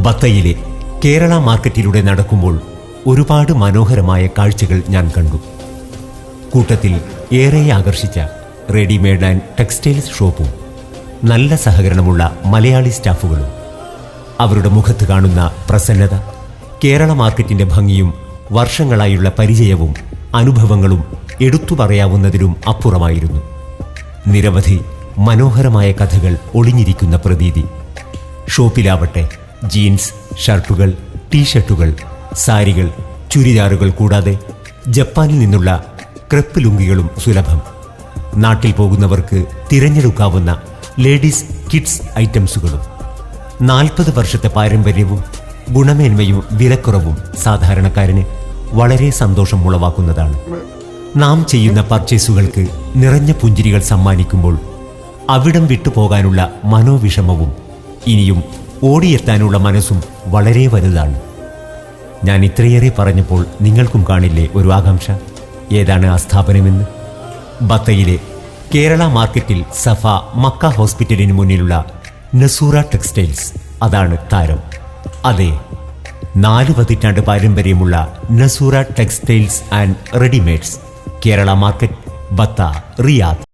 ബത്തയിലെ കേരള മാർക്കറ്റിലൂടെ നടക്കുമ്പോൾ ഒരുപാട് മനോഹരമായ കാഴ്ചകൾ ഞാൻ കണ്ടു. കൂട്ടത്തിൽ ഏറെ ആകർഷിച്ച റെഡിമെയ്ഡ് ആൻഡ് ടെക്സ്റ്റൈൽസ് ഷോപ്പും നല്ല സഹകരണമുള്ള മലയാളി സ്റ്റാഫുകളും. അവരുടെ മുഖത്ത് കാണുന്ന പ്രസന്നത, കേരള മാർക്കറ്റിൻ്റെ ഭംഗിയും വർഷങ്ങളായുള്ള പരിചയവും അനുഭവങ്ങളും എടുത്തു പറയാവുന്നതിലും അപ്പുറമായിരുന്നു. നിരവധി മനോഹരമായ കഥകൾ ഒളിഞ്ഞിരിക്കുന്ന പ്രതീതി. ഷോപ്പിലാവട്ടെ ജീൻസ്, ഷർട്ടുകൾ, ടീഷർട്ടുകൾ, സാരികൾ, ചുരിദാറുകൾ കൂടാതെ ജപ്പാനിൽ നിന്നുള്ള ക്രെപ്പ് ലുങ്കികളും സുലഭം. നാട്ടിൽ പോകുന്നവർക്ക് തിരഞ്ഞെടുക്കാവുന്ന ലേഡീസ് കിഡ്സ് ഐറ്റംസുകളും. 40 വർഷത്തെ പാരമ്പര്യവും ഗുണമേന്മയും വിലക്കുറവും സാധാരണക്കാരന് വളരെ സന്തോഷം ഉളവാക്കുന്നതാണ്. നാം ചെയ്യുന്ന പർച്ചേസുകൾക്ക് നിറഞ്ഞ പുഞ്ചിരികൾ സമ്മാനിക്കുമ്പോൾ അവിടം വിട്ടുപോകാനുള്ള മനോവിഷമവും ഇനിയും ഓടിയെത്താനുള്ള മനസ്സും വളരെ വലുതാണ്. ഞാൻ ഇത്രയേറെ പറഞ്ഞപ്പോൾ നിങ്ങൾക്കും കാണില്ലേ ഒരു ആകാംക്ഷ, ഏതാണ് ആ സ്ഥാപനമെന്ന്? ബത്തയിലെ കേരള മാർക്കറ്റിൽ സഫ മക്ക ഹോസ്പിറ്റലിന് മുന്നിലുള്ള നസൂറ ടെക്സ്റ്റൈൽസ്, അതാണ് താരം. അതെ, 4 പതിറ്റാണ്ട് പാരമ്പര്യമുള്ള Nasoora textiles and readymades, Kerala market, Batha, Riyadh.